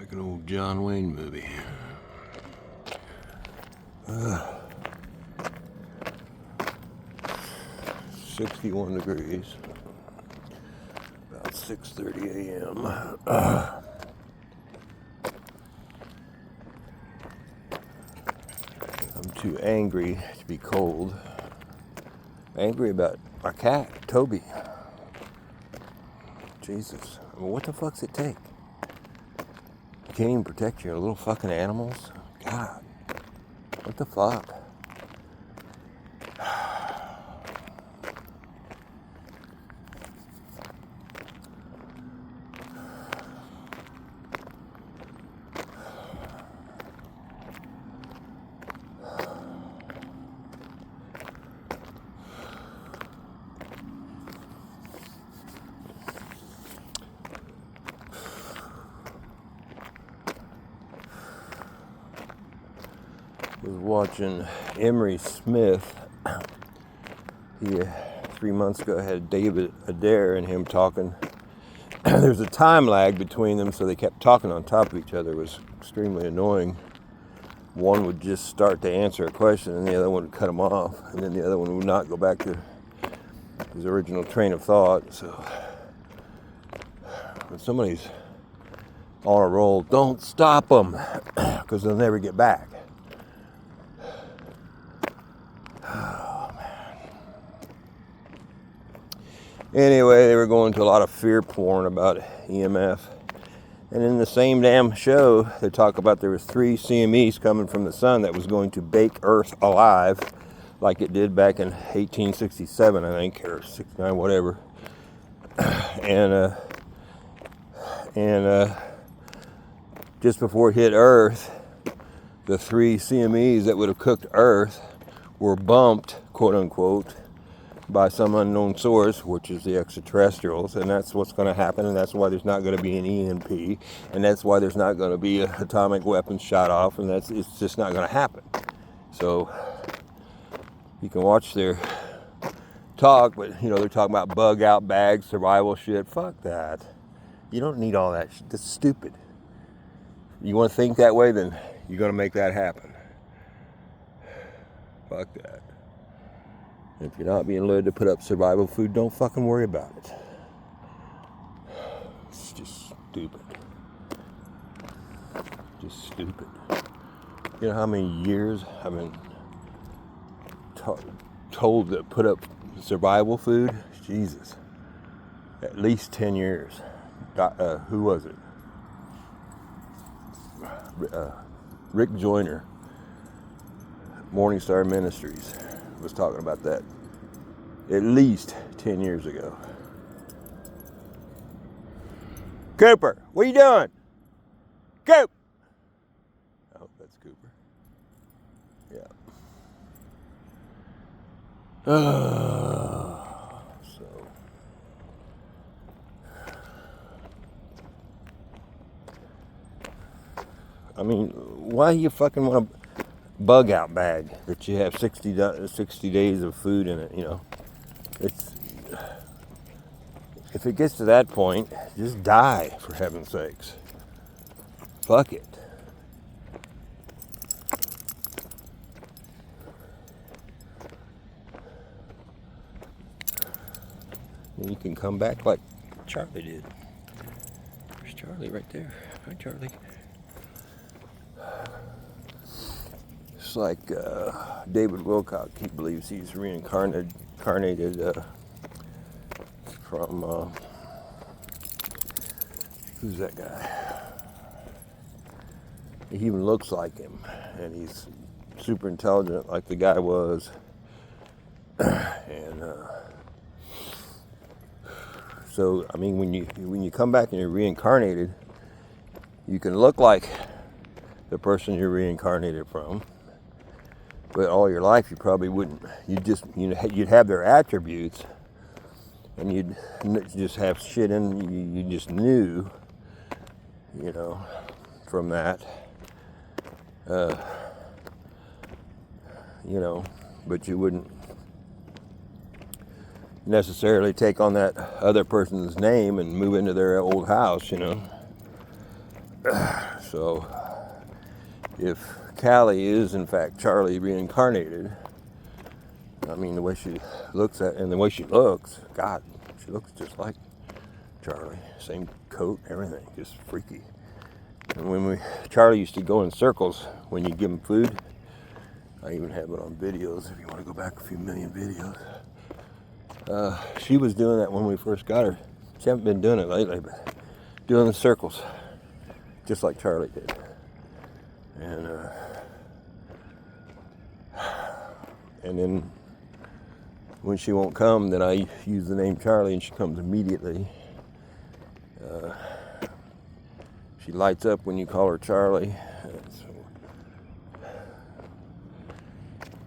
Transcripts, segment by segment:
Like an old John Wayne movie. 61 degrees. About 6:30 a.m. I'm too angry to be cold. Angry about my cat, Toby. Jesus. I mean, what the fuck's it take? You can't even protect your little fucking animals? God. What the fuck? Was watching Emery Smith. He 3 months ago had David Adair and him talking. There's a time lag between them, so they kept talking on top of each other. It was extremely annoying. One would just start to answer a question, and the other one would cut him off, and then the other one would not go back to his original train of thought. So when somebody's on a roll, don't stop them, because they'll never get back. Anyway, they were going to a lot of fear porn about EMF. And in the same damn show, they talk about there was 3 CMEs coming from the sun that was going to bake Earth alive, like it did back in 1867, I think, or 69, whatever. And just before it hit Earth, the 3 CMEs that would have cooked Earth were bumped, quote unquote, by some unknown source, which is the extraterrestrials, and that's what's going to happen, and that's why there's not going to be an EMP, and that's why there's not going to be atomic weapons shot off, and it's just not going to happen. So you can watch their talk, but they're talking about bug out bags, survival shit. Fuck that. You don't need all that shit. That's stupid. You want to think that way, then you're going to make that happen. Fuck that. If you're not being led to put up survival food, don't fucking worry about it. It's just stupid. Just stupid. You know how many years I've been told to put up survival food? Jesus. At least 10 years. Who was it? Rick Joyner, Morningstar Ministries, was talking about that at least 10 years ago. Cooper, what are you doing? Coop! Oh, that's Cooper. Yeah. So. I mean, why do you fucking want a bug out bag that you have 60 days of food in it, It's, if it gets to that point, just die, for heaven's sakes. Fuck it. And you can come back like Charlie did. There's Charlie right there. Hi, Charlie. It's like David Wilcock. He believes he's reincarnated from who's that guy? He even looks like him, and he's super intelligent, like the guy was. And so, I mean, when you come back and you're reincarnated, you can look like the person you're reincarnated from. But all your life you probably wouldn't. You'd have their attributes, and you'd just have shit in you just knew, from that. But you wouldn't necessarily take on that other person's name and move into their old house, So if Callie is in fact Charlie reincarnated, I mean, the way she looks and the way she looks, God, she looks just like Charlie. Same coat, everything, just freaky. And when Charlie used to go in circles when you give him food. I even have it on videos if you want to go back a few million videos. She was doing that when we first got her. She hasn't been doing it lately, but doing the circles, just like Charlie did. And then when she won't come, then I use the name Charlie, and she comes immediately. She lights up when you call her Charlie.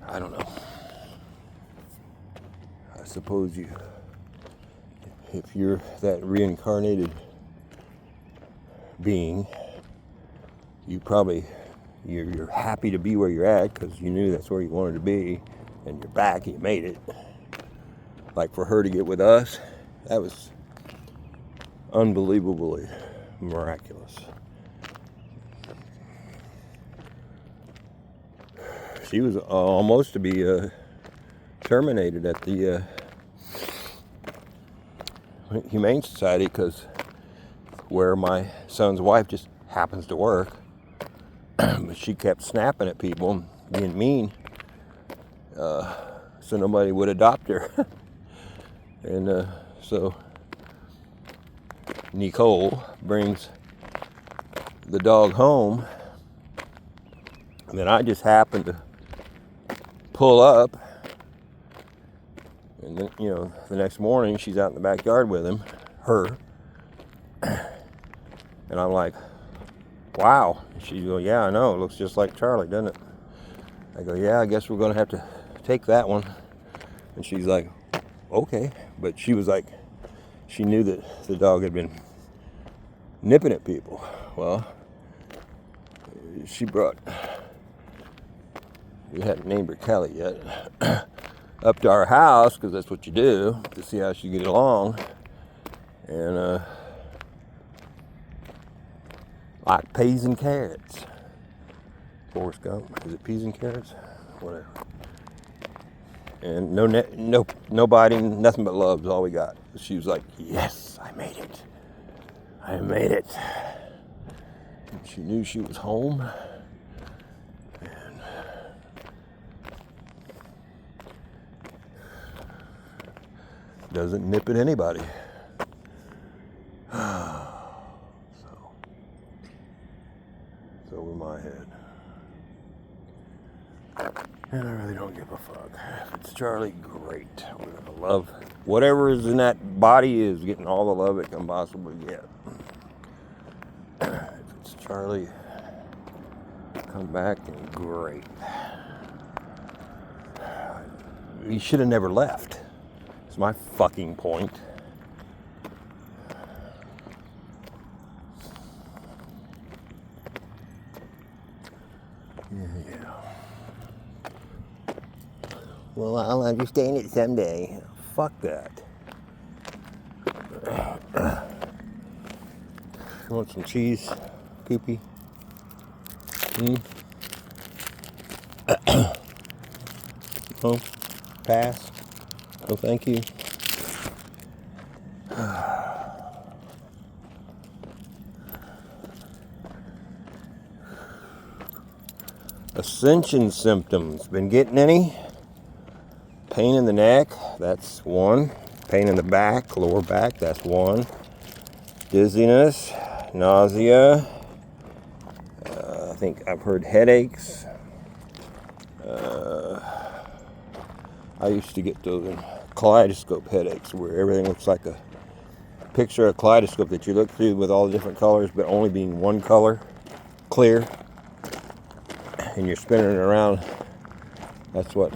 I don't know. I suppose if you're that reincarnated being, you're happy to be where you're at because you knew that's where you wanted to be, and you're back, you made it. Like for her to get with us, that was unbelievably miraculous. She was almost to be terminated at the Humane Society because where my son's wife just happens to work, but she kept snapping at people, being mean, so nobody would adopt her. And so Nicole brings the dog home, and then I just happened to pull up, and then, the next morning she's out in the backyard with him, and I'm like, wow. And she goes, yeah, I know, it looks just like Charlie, doesn't it? I go, yeah, I guess we're gonna have to take that one. And she's like, okay. But she was like, she knew that the dog had been nipping at people. Well, we hadn't named her Kelly yet, up to our house, because that's what you do, to see how she get along. And like peas and carrots. Forrest Gump, is it peas and carrots? Whatever. And no biting, nothing but love is all we got. She was like, yes, I made it. I made it. And she knew she was home. And doesn't nip at anybody. So over my head. And I really don't give a fuck. If it's Charlie, great. We're gonna love whatever is in that body is getting all the love it can possibly get. If it's Charlie, come back and great. He should have never left. It's my fucking point. Yeah. Well, I'll understand it someday. Fuck that. You want some cheese, Koopy? Oh, pass. Oh, thank you. Ascension symptoms. Been getting any? Pain in the neck, that's one. Pain in the back, lower back, that's one. Dizziness, nausea. I think I've heard headaches. I used to get those kaleidoscope headaches where everything looks like a picture of a kaleidoscope that you look through with all the different colors, but only being one color, clear. And you're spinning it around. That's what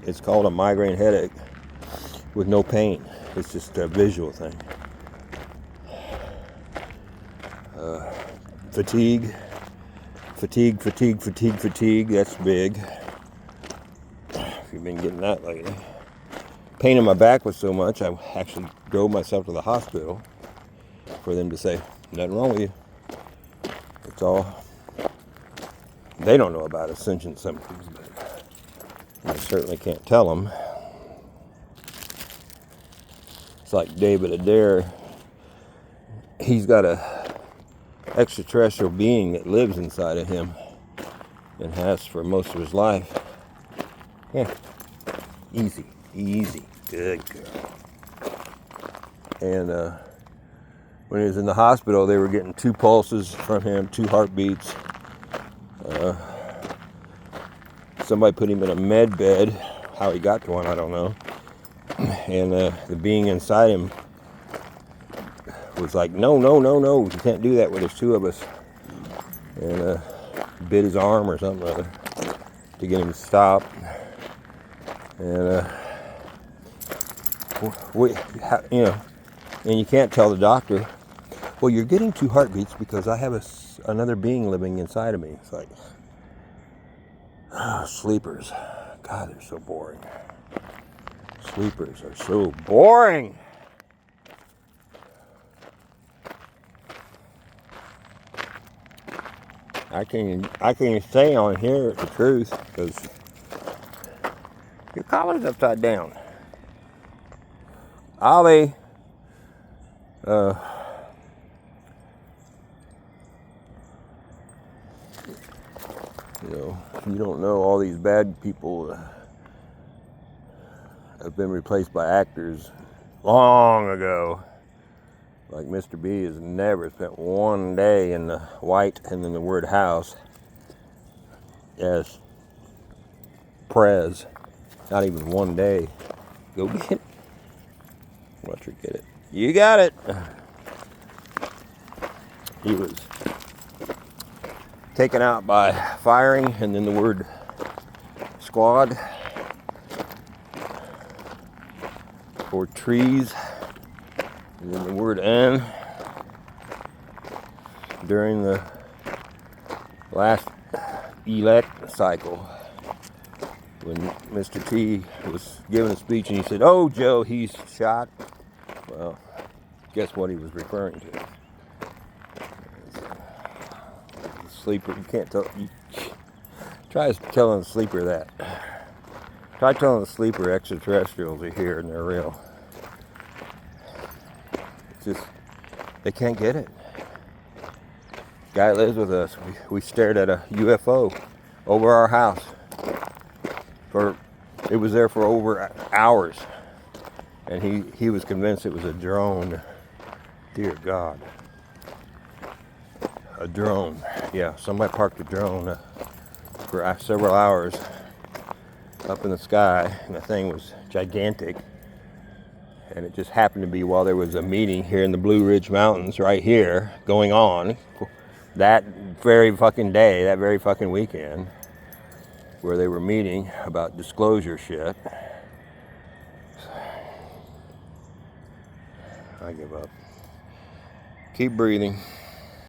it's called, a migraine headache with no pain. It's just a visual thing. Fatigue. That's big. If you've been getting that lately. Pain in my back was so much, I actually drove myself to the hospital for them to say, nothing wrong with you. That's all. They don't know about ascension symptoms, but I certainly can't tell them. It's like David Adair. He's got a extraterrestrial being that lives inside of him and has for most of his life. Yeah, easy, good girl. And when he was in the hospital, they were getting 2 pulses from him, 2 heartbeats. Somebody put him in a med bed. How he got to one, I don't know. And the being inside him was like, no, you can't do that when there's 2 of us. And bit his arm or something or other to get him to stop. And and you can't tell the doctor, well, you're getting 2 heartbeats because I have another being living inside of me. It's like, sleepers. God, they're so boring. Sleepers are so boring. I can't say on here the truth because your collar's upside down. Ollie, you don't know all these bad people have been replaced by actors long ago. Like Mr. B has never spent one day in the White and in the word house as Prez. Not even one day. Go get it. Watch her get it. You got it. He was taken out by firing and then the word squad for trees and then the word N during the last elect cycle when Mr. T was giving a speech and he said, "Oh, Joe, he's shot." Well, guess what he was referring to? The sleeper. You can't tell. Try telling the sleeper that. Try telling the sleeper extraterrestrials are here and they're real. It's just, they can't get it. Guy lives with us. We stared at a UFO over our house. It was there for over hours. And he was convinced it was a drone. Dear God. A drone. Yeah, somebody parked a drone for several hours up in the sky, and the thing was gigantic. And it just happened to be while there was a meeting here in the Blue Ridge Mountains right here going on that very fucking day, that very fucking weekend, where they were meeting about disclosure shit. I give up. Keep breathing.